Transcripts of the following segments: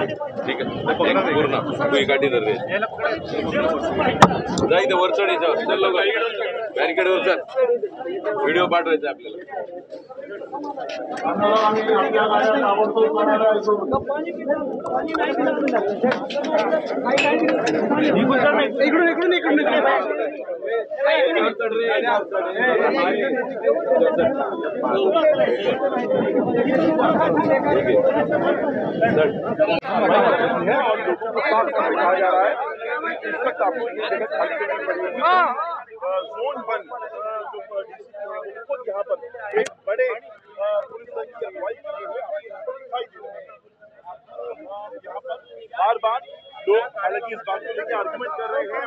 ठीक आहे पूर्ण तू गाडी धर रे जा इथे वर चढ याच्यावर चल लवकर बॅरिकेड वर चल व्हिडिओ पाठवायचा आपल्याला कहा जा रहा है इस वक्त आपको ये जगह खाली करनी पड़ेगी। जोन 1 जो यहाँ पर एक बड़े पुलिस बल की अगुवाई किए हुए आपको दिखाई दे रहे हैं। यहाँ पर बार बार लोग हालांकि इस बात को लेकर आर्गुमेंट कर रहे हैं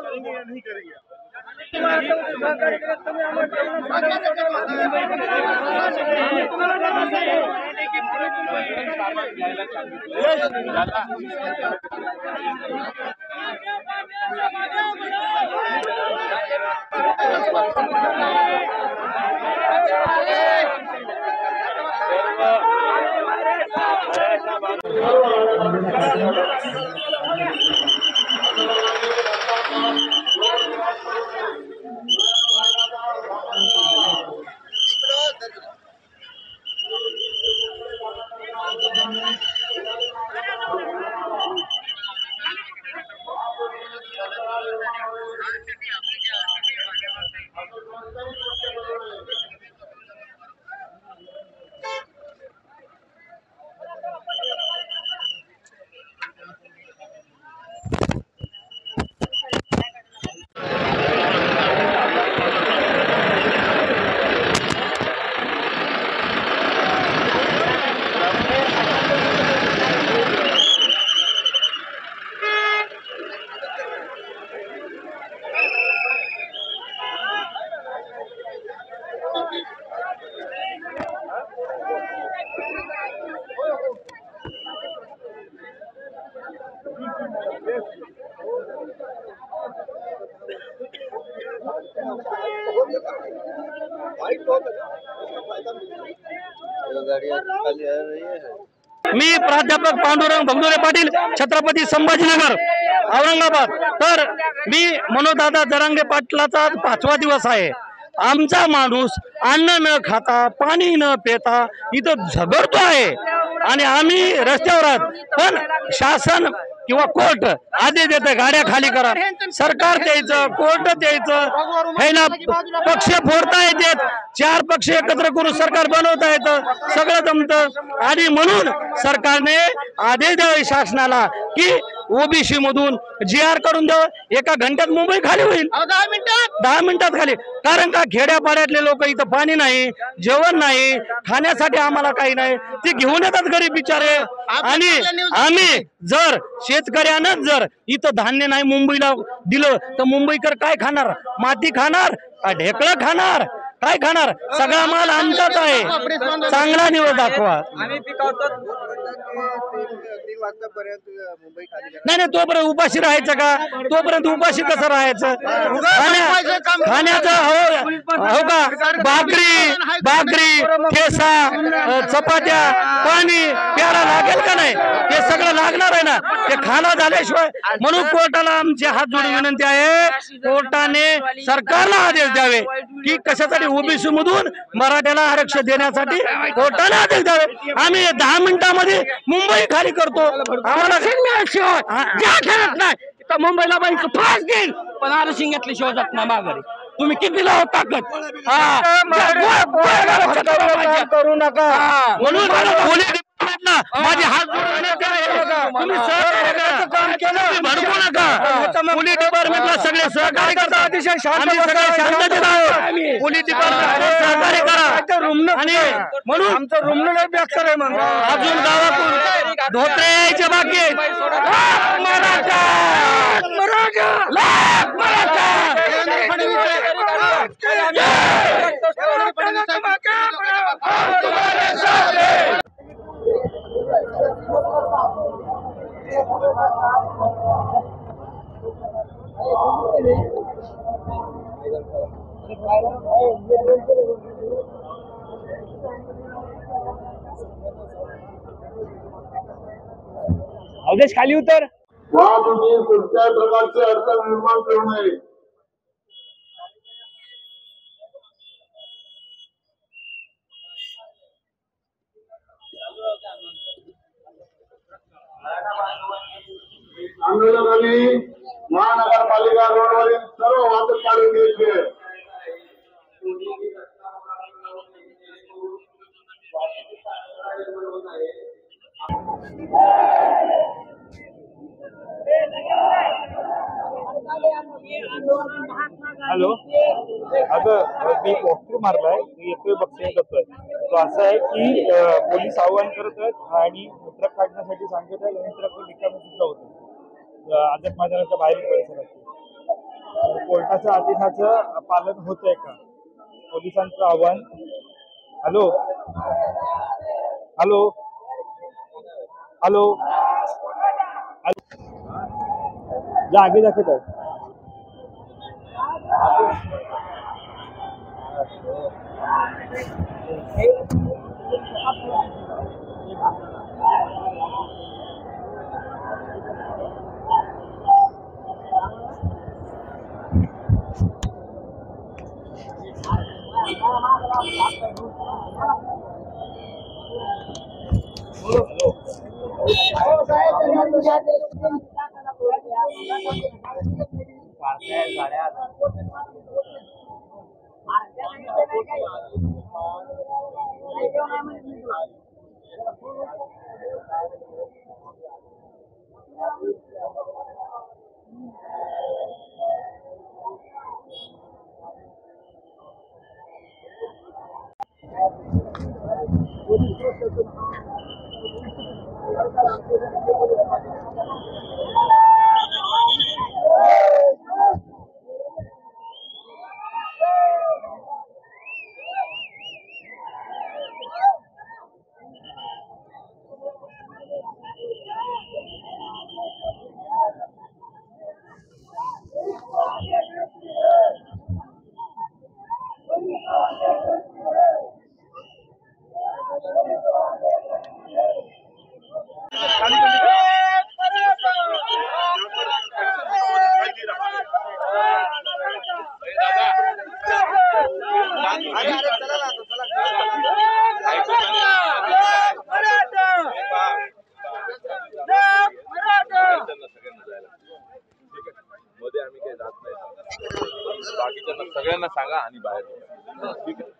करेंगे या नहीं करेंगे मी प्राध्यापक पांडुरंग भगदुरे पाटील छत्रपती संभाजीनगर औरंगाबाद। तर मी मनोजदादा जरांगे पाटलाचा 5वा दिवस आहे। आमचा माणूस अन्न न खाता पाणी न पिता इथं झगडतो आहे आणि आम्ही रस्त्यावर आहोत। पण शासन किंवा कोर्ट आदेश देते गाड्या खाली करा, सरकार द्यायचं कोर्ट द्यायचं हे ना, पक्ष फोडता येतात, 4 पक्ष एकत्र करून सरकार बनवता येतं, सगळं जमतं। आणि म्हणून सरकारने आदेश द्यावे शासनाला की ओबीसी मधून GR करून द्यावं। एका घंट्यात मुंबई खाली होईल, 10 मिनिटात खाली। कारण का खेड्यापाड्यातले लोक इथं पाणी नाही, जेवण नाही, खाण्यासाठी आम्हाला काही नाही, ते घेऊन येतात गरीब बिचारे। आणि आम्ही जर शेतकऱ्यानं जर इथं धान्य नाही मुंबईला दिलं तर मुंबईकर काय खाणार? माती खाणार, ढेकळं खाणार, काय खाणार? सगळा माल आमचाच आहे, चांगला निवड दाखवा। नाही तोपर्यंत उपाशी राहायचं का? तोपर्यंत उपाशी कसं राहायचं? खाण्याचं हो का, भाकरी ठेसा चपात्या पाणी प्यायला लागेल का नाही? हे सगळं लागणार आहे ना, ते खाणं झाल्याशिवाय। म्हणून कोर्टाला आमची हात जोडून विनंती आहे, कोर्टाने सरकारला आदेश द्यावे की कशासाठी ओबीसी मधून मराठ्याला आरक्षण देण्यासाठी कोर्टाने आदेश द्यावे। आम्ही 10 मिनिटांमध्ये मुंबई खाली करतो। आम्हाला खेळत नाही तर मुंबईला बाई फास घेईल, पण आरक्षण घेतल्याशिवाय जात नाही माघारी। तुम्ही कितीला हो ताकद? करू नका म्हणून माझे हात तुम्ही काम केलं भडकू नका। पोलीस डिपार्टमेंटला सगळे सहकार्य करता, अतिशय शांततेत आहोत। पोलीस डिपार्टमेंट सहकार्य करा। आणि म्हणून आमचं रुग्णालय बेकार आहे, म्हणून अजून गावातून धोत्रे यायचे बाकी। अवधेश खाली उतर. तुम्ही कुठल्याही प्रकारची अडचण निर्माण करू नये. आंदोलकांनी महानगरपालिका रोडवरील सर्व वाहतूक काढून घ्यायची आहे. हॅलो, अगं मी वॉकथ्रू मारलाय, मी येतोय बघतोय करतोय. तो असं आहे की पोलीस आव्हान करत आहेत आणि ट्रक काढण्यासाठी सांगत आहेत आणि ट्रक रिकामे सुद्धा होते आझाद मैदानाच्या बाहेरील परिसरात. कोर्टाच्या आदेशाचं पालन होत आहे का, पोलिसांचं आव्हान. हॅलो हॅलो हॅलो जा आगे जाके कर. मध्ये आम्ही काही जात नाही, बाकीच्यांना सगळ्यांना सांगा आणि बाहेर निघा. ठीक आहे.